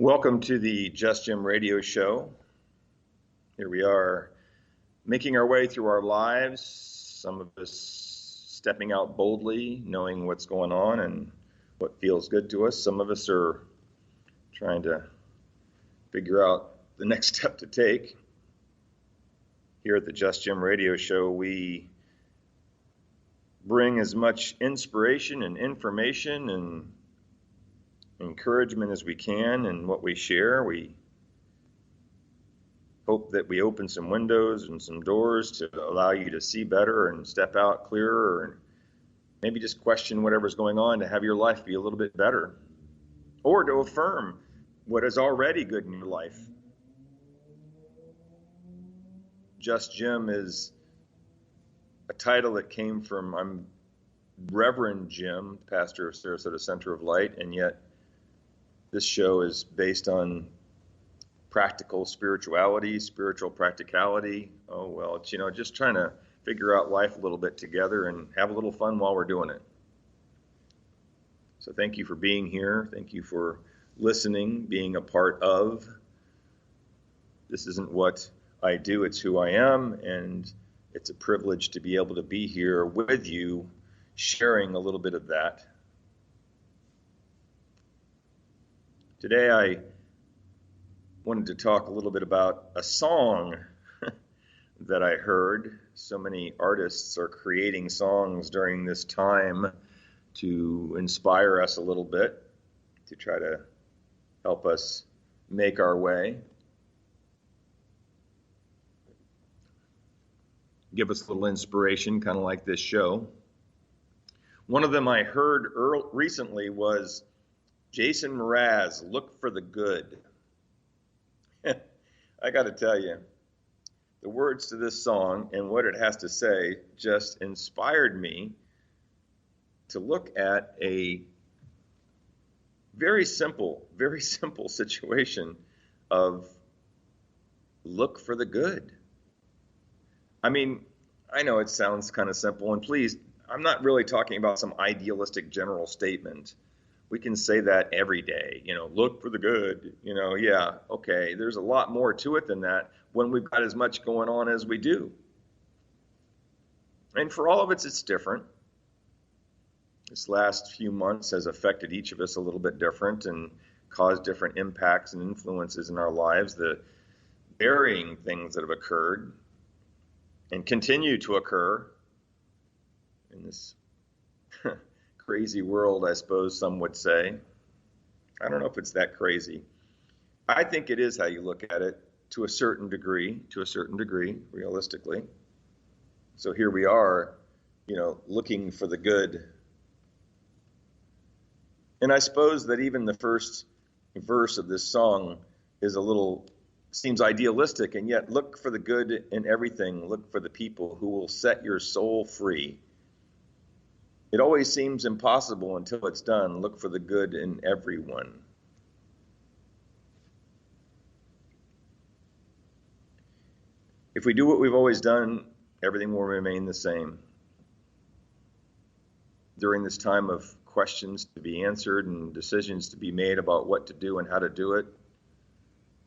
Welcome to the Just Jim radio show. Here we are making our way through our lives, some of us stepping out boldly, knowing what's going on and what feels good to us. Some of us are trying to figure out the next step to take. Here at the Just Jim radio show, we bring as much inspiration and information and encouragement as we can in what we share. We hope that we open some windows and some doors to allow you to see better and step out clearer, and maybe just question whatever's going on to have your life be a little bit better, or to affirm what is already good in your life. Just Jim is a title that came from, I'm Reverend Jim, pastor of Sarasota Center of Light, and yet this show is based on practical spirituality, spiritual practicality. Oh, well, it's, just trying to figure out life a little bit together and have a little fun while we're doing it. So thank you for being here. Thank you for listening, being a part of. This isn't what I do, it's who I am, and it's a privilege to be able to be here with you, sharing a little bit of that. Today I wanted to talk a little bit about a song that I heard. So many artists are creating songs during this time to inspire us a little bit, to try to help us make our way, give us a little inspiration, kind of like this show. One of them I heard recently was Jason Mraz, Look for the Good. I got to tell you, the words to this song and what it has to say just inspired me to look at a very simple situation of look for the good. I mean, I know it sounds kind of simple, and please, I'm not really talking about some idealistic general statement. We can say that every day, look for the good, yeah, okay. There's a lot more to it than that when we've got as much going on as we do. And for all of us, it's different. This last few months has affected each of us a little bit different and caused different impacts and influences in our lives, the varying things that have occurred and continue to occur in this crazy world, I suppose some would say. I don't know if it's that crazy. I think it is how you look at it to a certain degree, realistically. So here we are, looking for the good. And I suppose that even the first verse of this song seems idealistic, and yet look for the good in everything. Look for the people who will set your soul free. It always seems impossible until it's done. Look for the good in everyone. If we do what we've always done, everything will remain the same. During this time of questions to be answered and decisions to be made about what to do and how to do it,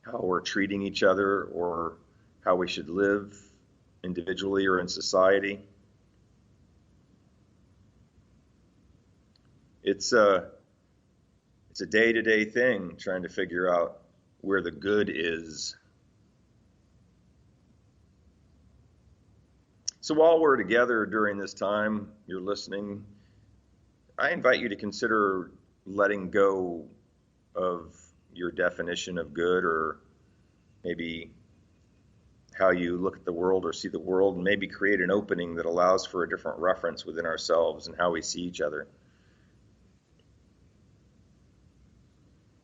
how we're treating each other or how we should live individually or in society, it's a day-to-day thing trying to figure out where the good is. So while we're together during this time, you're listening, I invite you to consider letting go of your definition of good, or maybe how you look at the world or see the world, and maybe create an opening that allows for a different reference within ourselves and how we see each other.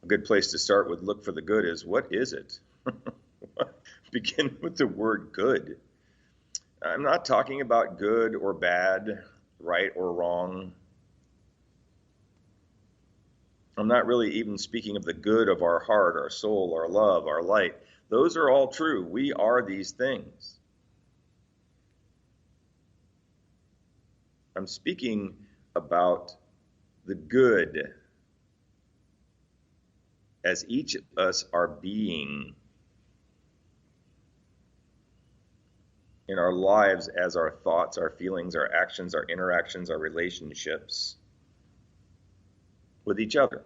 A good place to start with look for the good is, what is it? Begin with the word good. I'm not talking about good or bad, right or wrong. I'm not really even speaking of the good of our heart, our soul, our love, our light. Those are all true. We are these things. I'm speaking about the good as each of us are being in our lives, as our thoughts, our feelings, our actions, our interactions, our relationships with each other.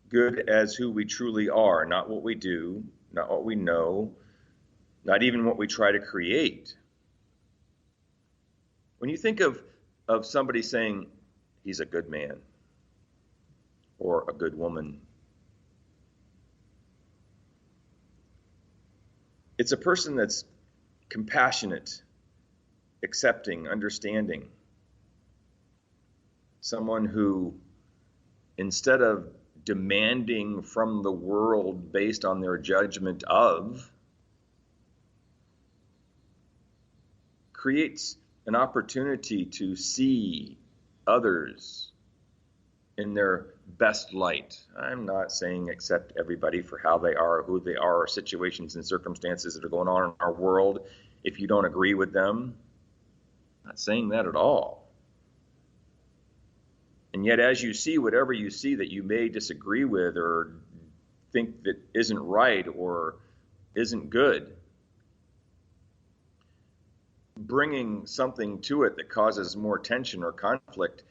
Good as who we truly are, not what we do, not what we know, not even what we try to create. When you think of somebody saying he's a good man or a good woman, it's a person that's compassionate, accepting, understanding. Someone who, instead of demanding from the world based on their judgment of, creates an opportunity to see others in their best light. I'm not saying accept everybody for how they are, who they are, or situations and circumstances that are going on in our world if you don't agree with them. I'm not saying that at all. And yet, as you see whatever you see that you may disagree with or think that isn't right or isn't good, bringing something to it that causes more tension or conflict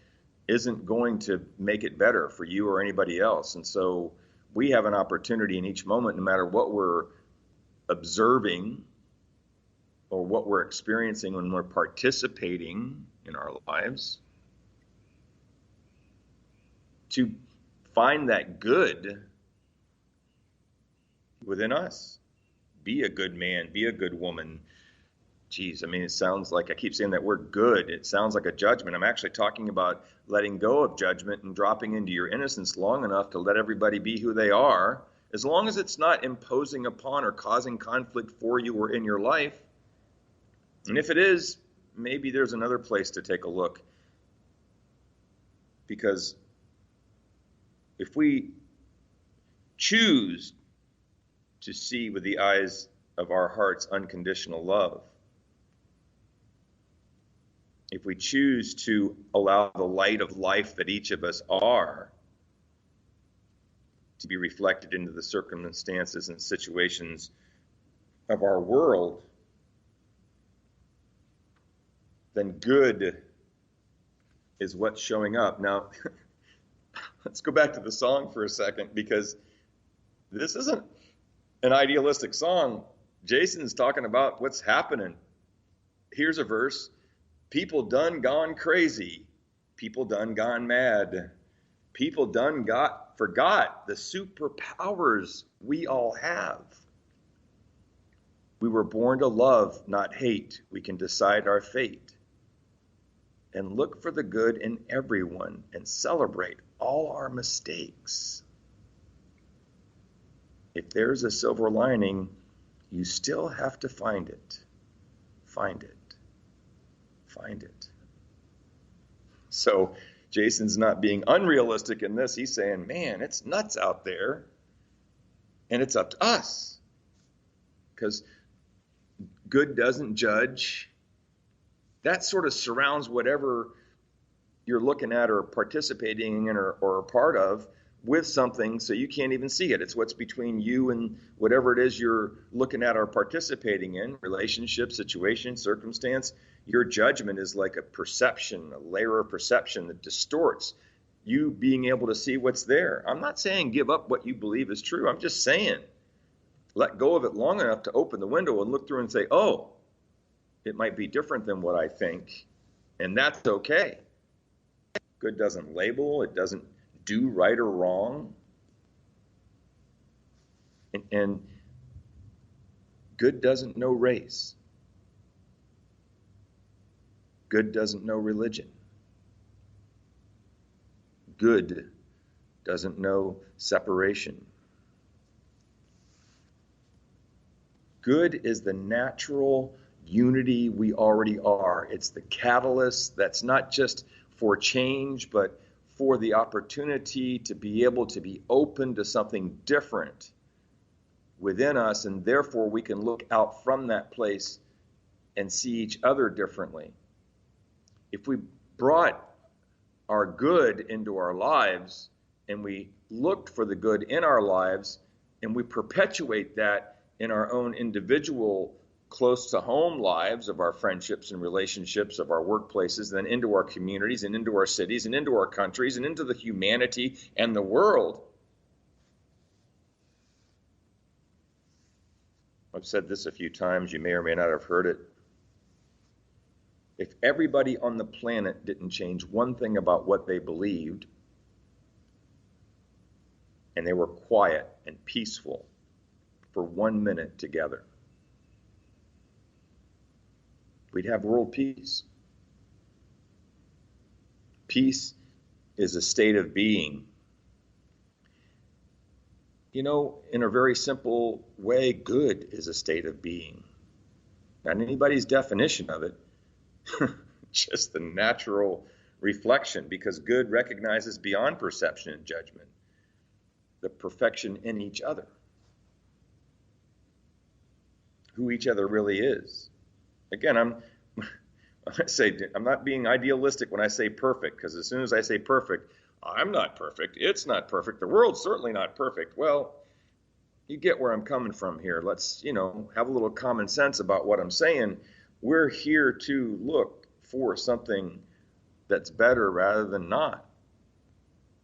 isn't going to make it better for you or anybody else. And so we have an opportunity in each moment, no matter what we're observing or what we're experiencing when we're participating in our lives, to find that good within us. Be a good man, be a good woman. Geez, I mean, it sounds like, I keep saying that word good. It sounds like a judgment. I'm actually talking about letting go of judgment and dropping into your innocence long enough to let everybody be who they are, as long as it's not imposing upon or causing conflict for you or in your life. And if it is, maybe there's another place to take a look. Because if we choose to see with the eyes of our heart's unconditional love, if we choose to allow the light of life that each of us are to be reflected into the circumstances and situations of our world, then good is what's showing up. Now, let's go back to the song for a second, because this isn't an idealistic song. Jason's talking about what's happening. Here's a verse. People done gone crazy. People done gone mad. People done forgot the superpowers we all have. We were born to love, not hate. We can decide our fate. And look for the good in everyone and celebrate all our mistakes. If there's a silver lining, you still have to find it. Find it. Find it. So Jason's not being unrealistic in this. He's saying, man, it's nuts out there. And it's up to us. Because good doesn't judge. That sort of surrounds whatever you're looking at or participating in or a part of with something, so you can't even see it. It's what's between you and whatever it is you're looking at or participating in, relationship, situation, circumstance. Your judgment is like a perception, a layer of perception that distorts you being able to see what's there. I'm not saying give up what you believe is true. I'm just saying let go of it long enough to open the window and look through and say, oh, it might be different than what I think, and that's okay. Good doesn't label, it doesn't do right or wrong. And good doesn't know race. Good doesn't know religion. Good doesn't know separation. Good is the natural unity we already are. It's the catalyst that's not just for change, but for the opportunity to be able to be open to something different within us, and therefore we can look out from that place and see each other differently. If we brought our good into our lives, and we looked for the good in our lives, and we perpetuate that in our own individual close to home lives of our friendships and relationships, of our workplaces, then into our communities and into our cities and into our countries and into the humanity and the world. I've said this a few times, you may or may not have heard it. If everybody on the planet didn't change one thing about what they believed, and they were quiet and peaceful for 1 minute together, we'd have world peace. Peace is a state of being. You know, in a very simple way, good is a state of being. Not anybody's definition of it, just the natural reflection, because good recognizes beyond perception and judgment the perfection in each other, who each other really is. Again, I'm not being idealistic when I say perfect, because as soon as I say perfect, I'm not perfect, it's not perfect, the world's certainly not perfect. Well, you get where I'm coming from here. Let's, have a little common sense about what I'm saying. We're here to look for something that's better rather than not.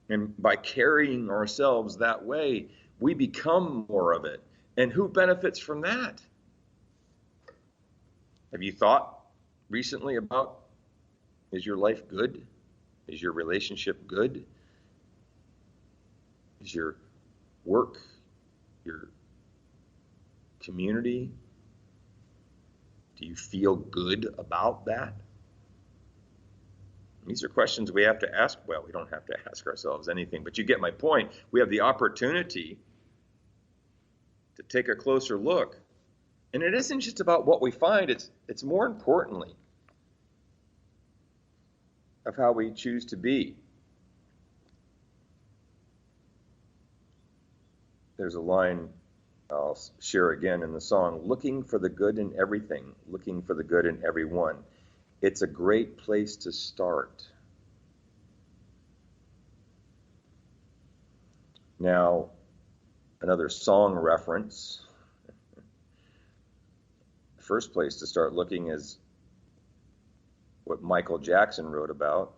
And by carrying ourselves that way, we become more of it. And who benefits from that? Have you thought recently about, is your life good? Is your relationship good? Is your work, your community, do you feel good about that? These are questions we have to ask. Well, we don't have to ask ourselves anything, but you get my point. We have the opportunity to take a closer look. And it isn't just about what we find, it's more importantly of how we choose to be. There's a line I'll share again in the song, looking for the good in everything, looking for the good in everyone. It's a great place to start. Now, another song reference. The first place to start looking is what Michael Jackson wrote about,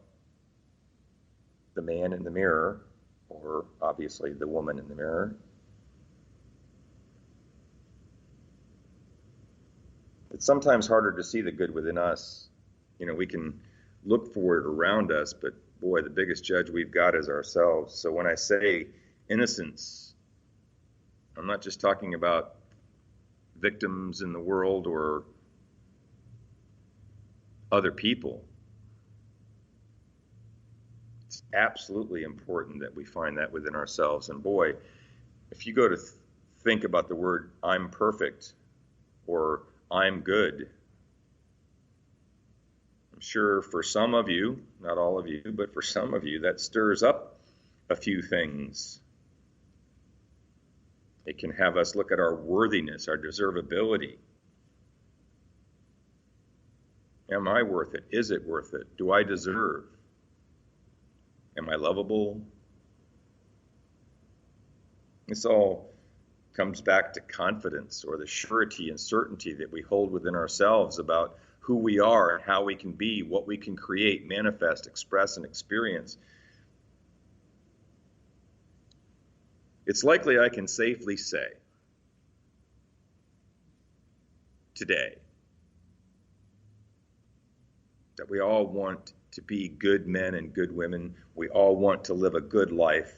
the man in the mirror, or obviously the woman in the mirror. It's sometimes harder to see the good within us. We can look for it around us, but boy, the biggest judge we've got is ourselves. So when I say innocence, I'm not just talking about victims in the world or other people. It's absolutely important that we find that within ourselves. And boy, if you go to think about the word I'm perfect or I'm good, I'm sure for some of you, not all of you, but for some of you, that stirs up a few things. It can have us look at our worthiness, our deservability. Am I worth it? Is it worth it? Do I deserve? Am I lovable? This all comes back to confidence, or the surety and certainty that we hold within ourselves about who we are and how we can be, what we can create, manifest, express, and experience. It's likely I can safely say today that we all want to be good men and good women. We all want to live a good life.